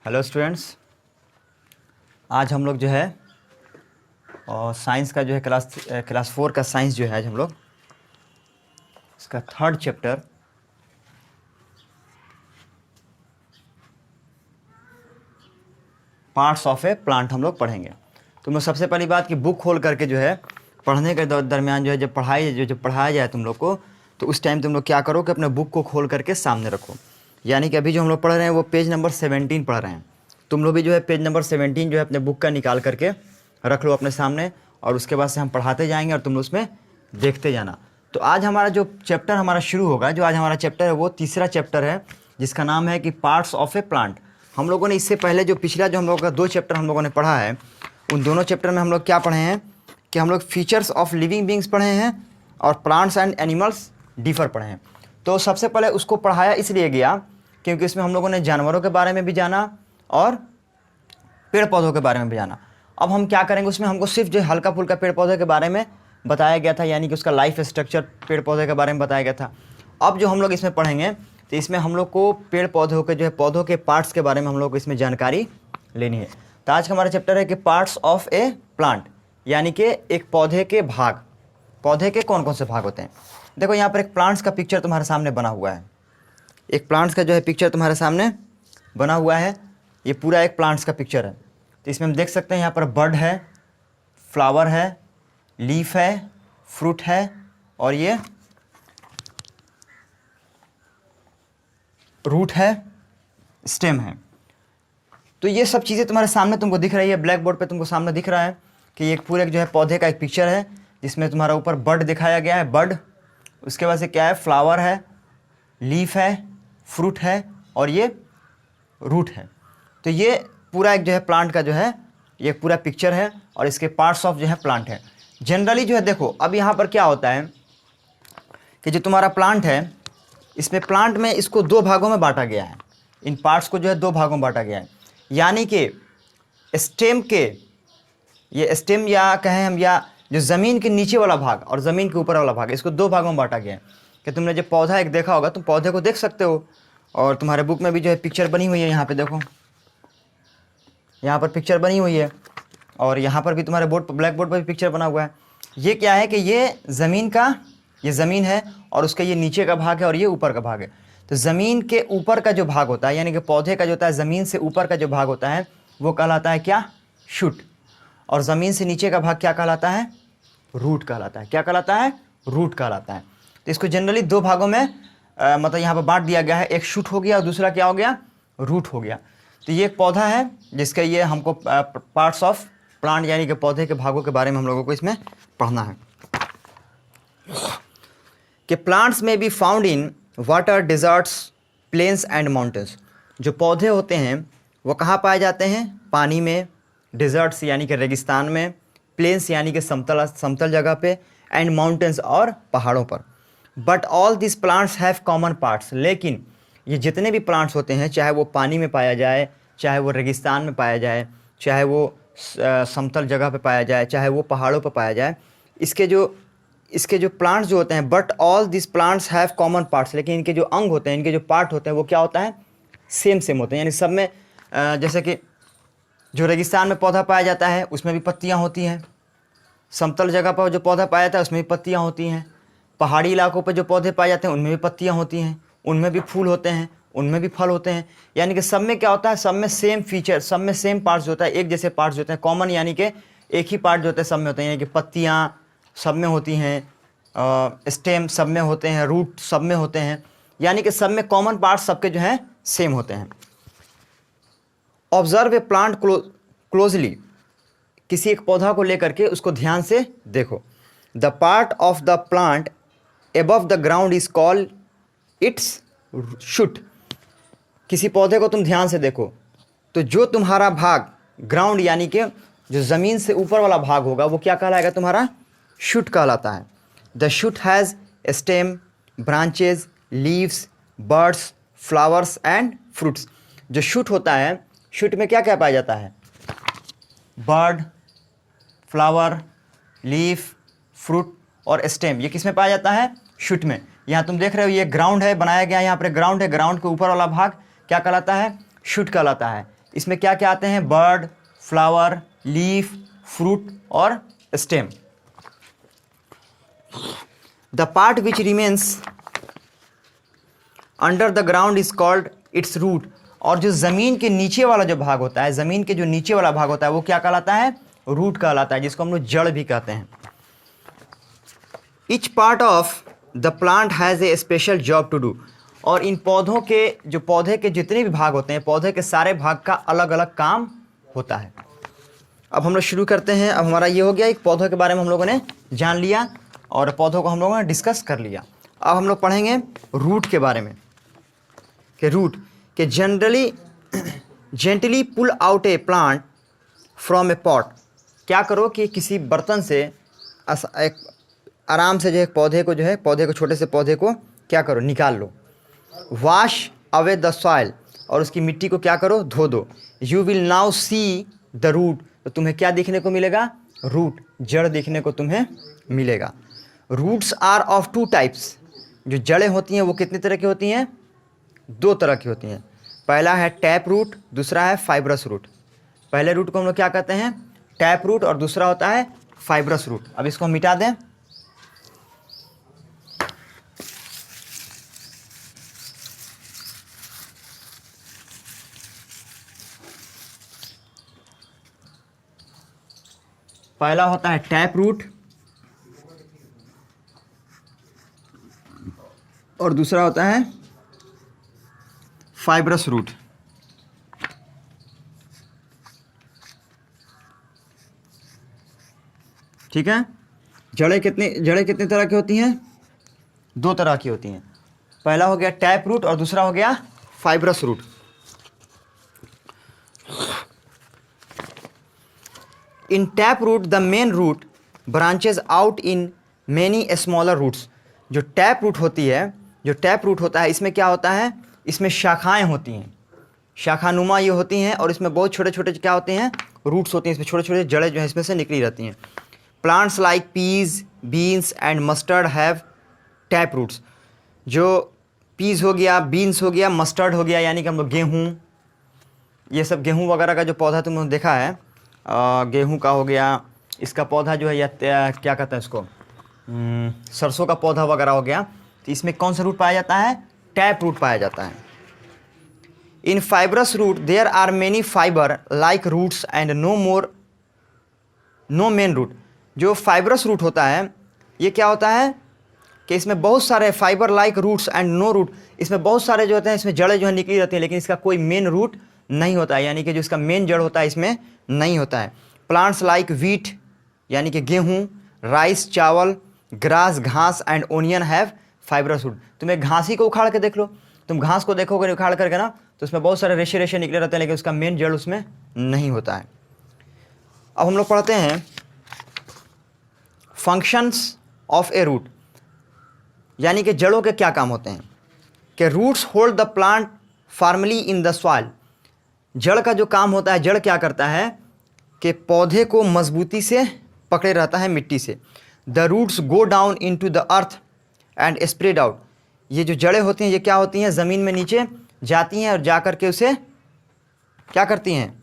Hello students, आज हम लोग जो है और साइंस का जो है क्लास 4 का साइंस जो है आज हम लोग इसका third chapter parts of A plant हम लोग पढ़ेंगे। तुम लोग सबसे पहली बात कि बुक खोल करके जो है पढ़ने के दरमियान जो है जब पढ़ाया जाए तुम लोग को, तो उस टाइम तुम लोग क्या करो कि अपने बुक को खोल करके सामने रखो। यानी कि अभी जो हम लोग पढ़ रहे हैं वो पेज नंबर 17 पढ़ रहे हैं। तुम लोग भी जो है पेज नंबर 17 जो है अपने बुक का निकाल करके रख लो अपने सामने, और उसके बाद से हम पढ़ाते जाएंगे और तुम लोग उसमें देखते जाना। तो आज हमारा जो चैप्टर हमारा शुरू होगा, जो आज हमारा चैप्टर है वो तीसरा चैप्टर है, जिसका नाम है कि पार्ट्स ऑफ ए प्लांट। हम लोगों ने इससे पहले जो पिछला जो हम लोगों का 2 चैप्टर हम लोगों ने पढ़ा है, उन दोनों चैप्टर में हम लोग क्या पढ़े हैं कि हम लोग फीचर्स ऑफ लिविंग बींग्स पढ़े हैं और प्लांट्स एंड एनिमल्स डिफर पढ़े हैं। तो सबसे पहले उसको पढ़ाया इसलिए गया क्योंकि इसमें हम लोगों ने जानवरों के बारे में भी जाना और पेड़ पौधों के बारे में भी जाना। अब हम क्या करेंगे, उसमें हमको सिर्फ जो हल्का फुल्का पेड़ पौधे के बारे में बताया गया था, यानी कि उसका लाइफ स्ट्रक्चर पेड़ पौधे के बारे में बताया गया था। अब जो हम लोग इसमें पढ़ेंगे तो इसमें हम लोग को पेड़ पौधों के जो है पौधों के पार्ट्स के बारे में हम लोग को इसमें जानकारी लेनी है। तो आज का हमारा चैप्टर है कि पार्ट्स ऑफ ए प्लांट, यानी कि एक पौधे के भाग। पौधे के कौन कौन से भाग होते हैं। देखो यहाँ पर एक प्लांट्स का पिक्चर तुम्हारे सामने बना हुआ है। एक प्लांट्स का जो है पिक्चर तुम्हारे सामने बना हुआ है। ये पूरा एक प्लांट्स का पिक्चर है। तो इसमें हम देख सकते हैं यहाँ पर बड है, फ्लावर है, लीफ है, फ्रूट है और ये रूट है, स्टेम है। तो ये सब चीज़ें तुम्हारे सामने तुमको दिख रही है, ब्लैक बोर्ड पे तुमको सामने दिख रहा है कि एक पूरे जो है पौधे का एक पिक्चर है, जिसमें तुम्हारा ऊपर बड दिखाया गया है, बड। उसके बाद से क्या है, फ्लावर है, लीफ है, फ्रूट है और ये रूट है। तो ये पूरा एक जो है प्लांट का जो है ये पूरा पिक्चर है और इसके पार्ट्स ऑफ जो है प्लांट है। जनरली जो है देखो, अब यहाँ पर क्या होता है कि जो तुम्हारा प्लांट है, इसमें प्लांट में इसको 2 भागों में बांटा गया है। इन पार्ट्स को जो है 2 भागों में बांटा गया है। यानी कि स्टेम के, ये स्टेम या कहें हम, या जो ज़मीन के नीचे वाला भाग और ज़मीन के ऊपर वाला भाग, इसको 2 भागों में बांटा गया है। कि तुमने जो पौधा एक देखा होगा, तुम पौधे को देख सकते हो और तुम्हारे बुक में भी जो है पिक्चर बनी हुई है। यहाँ पे देखो, यहाँ पर पिक्चर बनी हुई है और यहाँ पर भी तुम्हारे बोर्ड पर, ब्लैक बोर्ड पर भी पिक्चर बना हुआ है। ये क्या है कि ये ज़मीन का, ये ज़मीन है और उसका ये नीचे का भाग है और ये ऊपर का भाग है। तो ज़मीन के ऊपर का जो भाग होता है, यानी कि पौधे का जो होता है ज़मीन से ऊपर का जो भाग होता है वो कहलाता है क्या, शूट। और ज़मीन से नीचे का भाग क्या कहलाता है, रूट कहलाता है। क्या कहलाता है, रूट कहलाता है। तो इसको जनरली 2 भागों में मतलब यहाँ पर बांट दिया गया है। एक शूट हो गया और दूसरा क्या हो गया, रूट हो गया। तो ये एक पौधा है जिसका ये हमको पार्ट्स ऑफ प्लांट यानी कि पौधे के भागों के बारे में हम लोगों को इसमें पढ़ना है। कि plants may be found in water, deserts, plains and mountains. जो पौधे होते हैं वो कहाँ पाए जाते हैं, पानी में, डिजर्ट्स यानी कि रेगिस्तान में, प्लेन्स यानी कि समतल जगह पे, एंड माउंटेन्स और पहाड़ों पर। But all this plants have common parts. लेकिन ये जितने भी प्लांट्स होते हैं, चाहे वो पानी में पाया जाए, चाहे वो रेगिस्तान में पाया जाए, चाहे वो समतल जगह पे पाया जाए, चाहे वो पहाड़ों पर पाया जाए, इसके जो प्लांट्स जो होते हैं, but all this plants have common parts. लेकिन इनके जो अंग होते हैं, इनके जो पार्ट होते हैं वो क्या होता है, सेम होते हैं। यानी सब में जैसे कि जो रेगिस्तान में पौधा पाया जाता है उसमें भी पत्तियाँ होती हैं, समतल जगह पर जो पौधा पाया जाता है उसमें भी पत्तियाँ होती हैं, पहाड़ी इलाकों पर जो पौधे पाए जाते हैं उनमें भी पत्तियाँ होती हैं, उनमें भी फूल होते हैं, उनमें भी फल होते हैं। यानी कि सब में क्या होता है, सब में सेम फीचर, सब में सेम पार्ट्स होता है, एक जैसे पार्ट्स होते हैं, कॉमन, यानी कि एक ही पार्ट जो होते हैं सब में होते हैं। यानी कि पत्तियाँ सब में होती हैं, स्टेम सब में होते हैं, रूट सब में होते हैं, यानी कि सब में कॉमन पार्ट्स सबके जो हैं सेम होते हैं। Observe a plant closely. किसी एक पौधा को लेकर के उसको ध्यान से देखो। The part of the plant above the ground is called it's shoot. किसी पौधे को तुम ध्यान से देखो तो जो तुम्हारा भाग ग्राउंड यानी कि जो ज़मीन से ऊपर वाला भाग होगा वो क्या कहलाएगा, तुम्हारा शूट कहलाता है। The shoot has stem, branches, leaves, birds, flowers and fruits. जो शूट होता है, शूट में क्या क्या पाया जाता है, बर्ड, फ्लावर, लीफ, फ्रूट और स्टेम। ये किस में पाया जाता है, शूट में। यहाँ तुम देख रहे हो ये ग्राउंड है, बनाया गया यहाँ पर ग्राउंड है, ग्राउंड के ऊपर वाला भाग क्या कहलाता है, शूट कहलाता है। इसमें क्या क्या आते हैं? बर्ड, फ्लावर, लीफ, फ्रूट और stem. The part which remains under the ground is called its root. और जो ज़मीन के नीचे वाला जो भाग होता है, ज़मीन के जो नीचे वाला भाग होता है वो क्या कहलाता है? रूट कहलाता है, जिसको हम लोग जड़ भी कहते हैं। Each part of the plant has a special job to do. और इन पौधों के जो पौधे के जितने भी भाग होते हैं, पौधे के सारे भाग का अलग अलग काम होता है। अब हम लोग शुरू करते हैं। अब हमारा ये हो गया, एक पौधों के बारे में हम लोगों ने जान लिया और पौधों को हम लोगों ने डिस्कस कर लिया। अब हम लोग पढ़ेंगे रूट के बारे में, कि रूट के gently pull out a plant from a pot. क्या करो कि किसी बर्तन से एक आराम से जो है पौधे को छोटे से पौधे को क्या करो? निकाल लो। वॉश अवे द सॉइल, और उसकी मिट्टी को क्या करो? धो दो। You will now see the root, तो तुम्हें क्या देखने को मिलेगा? रूट, जड़ देखने को तुम्हें मिलेगा। Roots are of two types. जो जड़ें होती हैं वो कितने तरह की होती हैं? 2 तरह की होती हैं। पहला है टैप रूट, दूसरा है फाइब्रस रूट। पहले रूट को हम लोग क्या कहते हैं? टैप रूट, और दूसरा होता है फाइब्रस रूट। अब इसको हम मिटा दें। पहला होता है टैप रूट और दूसरा होता है फाइब्रस रूट। ठीक है। जड़ें कितने तरह की होती हैं? 2 तरह की होती हैं। पहला हो गया टैप रूट और दूसरा हो गया fibrous root. In tap root the main root branches out in many smaller roots. जो टैप रूट होता है, इसमें क्या होता है? इसमें शाखाएं होती हैं, शाखानुमा ये होती हैं, और इसमें बहुत छोटे छोटे क्या होते हैं? रूट्स होते हैं। इसमें छोटे छोटे जड़ें जो है इसमें से निकली रहती हैं। Plants like peas, beans and mustard have tap roots. जो पीज हो गया, बीन्स हो गया, मस्टर्ड हो गया, यानी कि हम लोग गेहूँ, ये सब गेहूँ वगैरह का जो पौधा तुमने देखा है, गेहूँ का हो गया, इसका पौधा जो है या क्या कहते हैं इसको, सरसों का पौधा वगैरह हो गया, तो इसमें कौन सा रूट पाया जाता है? टैप रूट पाया जाता है। In fibrous root there are many fibre like roots and no main root. जो फाइब्रस रूट होता है ये क्या होता है कि इसमें बहुत सारे fibre like roots and no root, इसमें बहुत सारे जो होते हैं इसमें जड़ें जो है निकली रहती हैं, लेकिन इसका कोई मेन रूट नहीं होता है, यानी कि जो इसका मेन जड़ होता है इसमें नहीं होता है। प्लांट्स लाइक वीट, यानी कि गेहूँ, राइस, चावल, ग्रास, घास and onion have fibrous root. तुम एक घासी को उखाड़ के देख लो, तुम घास को देखोगे उखाड़ करके ना, तो उसमें बहुत सारे रेशे रेशे निकले रहते हैं, लेकिन उसका मेन जड़ उसमें नहीं होता है। अब हम लोग पढ़ते हैं फंक्शंस ऑफ ए रूट, यानी कि जड़ों के क्या काम होते हैं। कि roots hold the plant firmly in the soil. जड़ का जो काम होता है, जड़ क्या करता है कि पौधे को मजबूती से पकड़े रहता है मिट्टी से। The roots go down into the earth and spread out. ये जो जड़ें होती हैं ये क्या होती हैं? ज़मीन में नीचे जाती हैं और जा कर के उसे क्या करती हैं?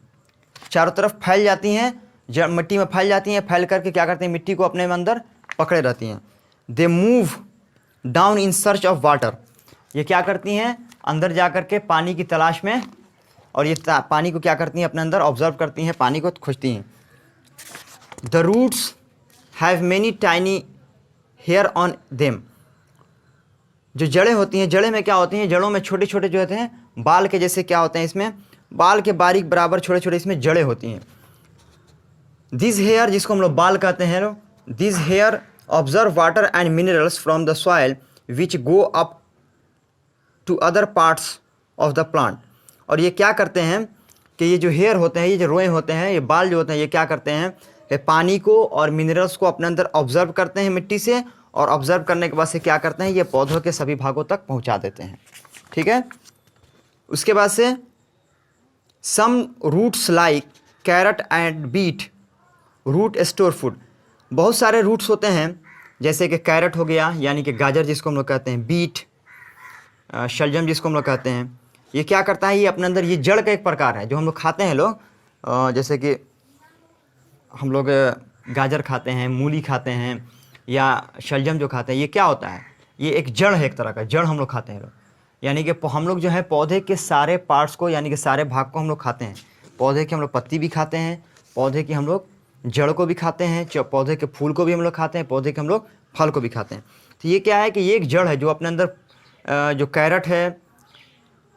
चारों तरफ फैल जाती हैं, मिट्टी में फैल जाती हैं, फैल करके क्या करती हैं? मिट्टी को अपने में अंदर पकड़े रहती हैं। They move down in search of water. ये क्या करती हैं? अंदर जा कर के पानी की तलाश में, और ये पानी को क्या करती हैं? अपने अंदर ऑब्जर्व करती हैं, पानी को खोजती हैं। The roots have many tiny hair on them. जो जड़ें होती हैं, जड़ें में क्या होती हैं? जड़ों में छोटे छोटे जो होते हैं बाल के जैसे क्या होते हैं? इसमें बाल के बारीक बराबर छोटे छोटे इसमें जड़ें होती हैं। दिस हेयर, जिसको हम लोग बाल कहते हैं, this hair absorb water and minerals from the soil which go up to other parts of the plant. और ये क्या करते हैं कि ये जो हेयर होते हैं, ये जो रोए होते हैं, ये बाल जो होते हैं, ये क्या करते हैं कि पानी को और मिनरल्स को अपने अंदर ऑब्जर्व करते हैं मिट्टी से, और ऑब्जर्व करने के बाद से क्या करते हैं? ये पौधों के सभी भागों तक पहुंचा देते हैं। ठीक है। उसके बाद से some roots like carrot and beetroot store food. बहुत सारे रूट्स होते हैं, जैसे कि कैरेट हो गया, यानी कि गाजर जिसको हम लोग कहते हैं, बीट, शलजम जिसको हम लोग कहते हैं, ये क्या करता है, ये अपने अंदर, ये जड़ का एक प्रकार है जो हम लोग खाते हैं लोग, जैसे कि हम लोग गाजर खाते हैं, मूली खाते हैं, या शलजम जो खाते हैं, ये क्या होता है, ये एक जड़ है, एक तरह का जड़ हम लोग खाते हैं लोग। यानी कि हम लोग जो है पौधे के सारे पार्ट्स को, यानी कि सारे भाग को हम लोग खाते हैं। पौधे की हम लोग पत्ती भी खाते हैं, पौधे की हम लोग जड़ को भी खाते हैं, पौधे के फूल को भी हम लोग खाते हैं, पौधे के हम लोग फल को भी खाते हैं। तो ये क्या है कि ये एक जड़ है जो अपने अंदर जो कैरेट है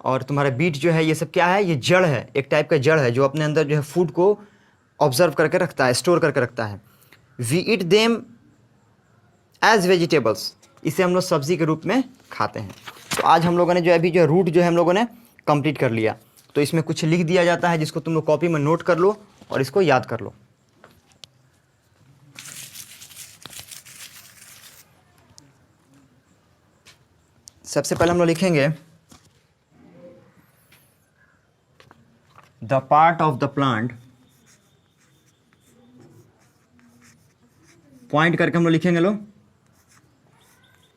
और तुम्हारा बीट जो है, ये सब क्या है, ये जड़ है, एक टाइप का जड़ है जो अपने अंदर जो है फूड को ऑब्जर्व करके रखता है, स्टोर करके रखता है। We eat them as vegetables, इसे हम लोग सब्जी के रूप में खाते हैं। तो आज हम लोगों ने जो अभी जो रूट जो है हम लोगों ने कंप्लीट कर लिया। तो इसमें कुछ लिख दिया जाता है जिसको तुम लोग कॉपी में नोट कर लो और इसको याद कर लो। सबसे पहले हम लोग लिखेंगे the part of the plant, point करके हम लोग लिखेंगे लो,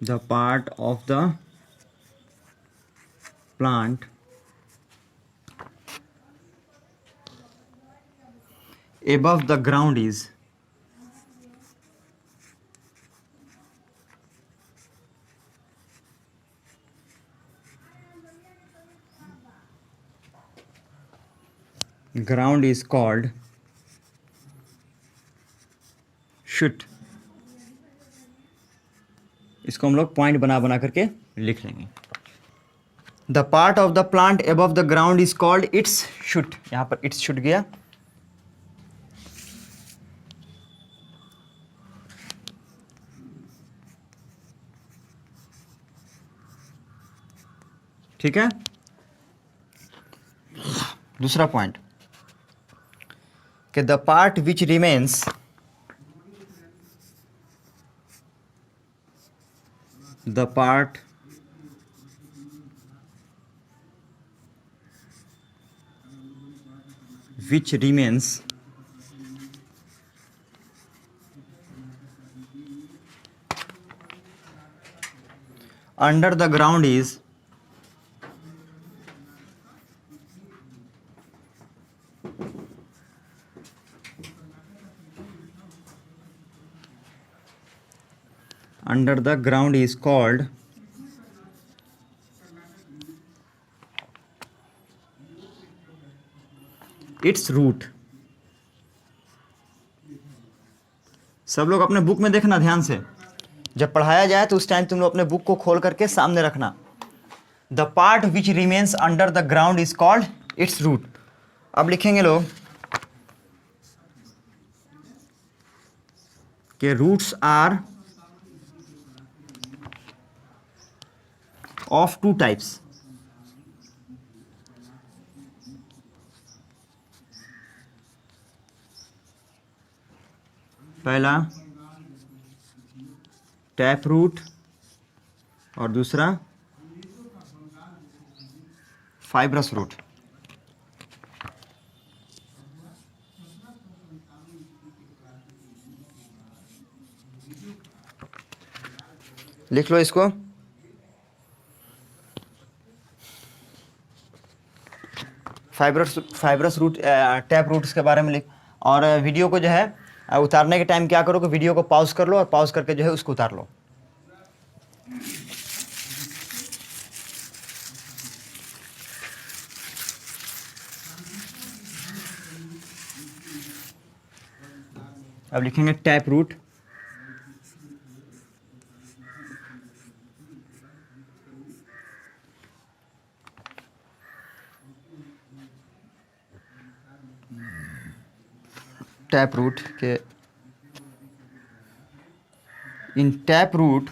the part of the plant above the ground is, ground is called shoot। इसको हम लोग पॉइंट बना बना करके लिख लेंगे। The part of the plant above the ground is called it's shoot। यहां पर इट्स shoot गया। ठीक है। दूसरा पॉइंट कि the part which remains, the part which remains under the ground is called its root। सब लोग अपने बुक में देखना ध्यान से, जब पढ़ाया जाए तो उस टाइम तुम लोग अपने बुक को खोल करके सामने रखना। The part which remains under the ground is called its root. अब लिखेंगे लोग कि roots are of two types. पहला टैप रूट और दूसरा फाइब्रस रूट। लिख लो इसको। फाइब्रस रूट, टैप रूट्स के बारे में लिख। और वीडियो को जो है उतारने के टाइम क्या करो कि वीडियो को पॉज कर लो और पॉज करके जो है उसको उतार लो। अब लिखेंगे टैप रूट। टैप रूट के in tap root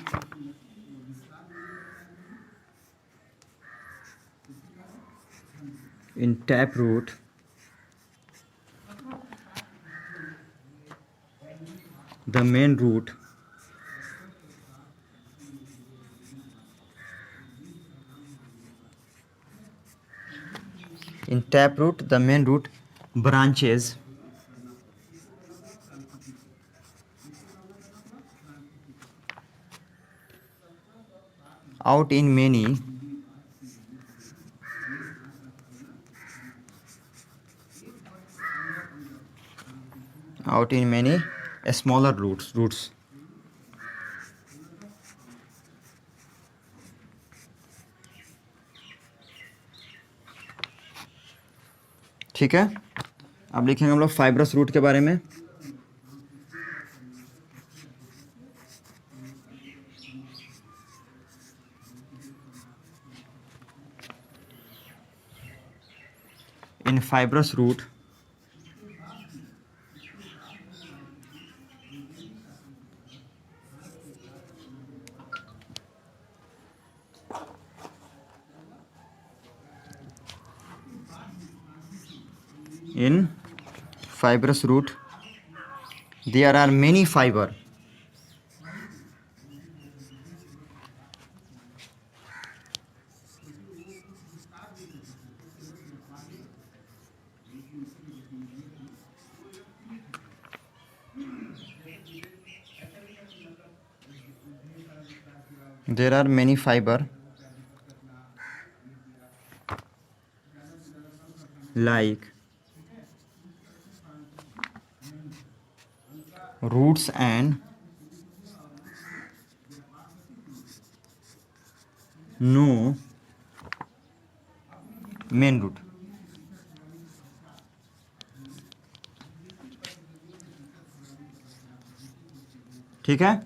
the main root branches out in many out in many smaller roots. ठीक है, अब लिखेंगे हम लोग फाइब्रस रूट के बारे में। In fibrous root there are many fiber. There are many fiber like roots and no main root। ठीक है,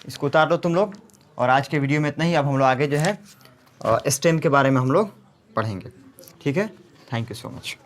इसको उतार लो तुम लोग। और आज के वीडियो में इतना ही। अब हम लोग आगे जो है स्टेम के बारे में हम लोग पढ़ेंगे। ठीक है, थैंक यू सो मच।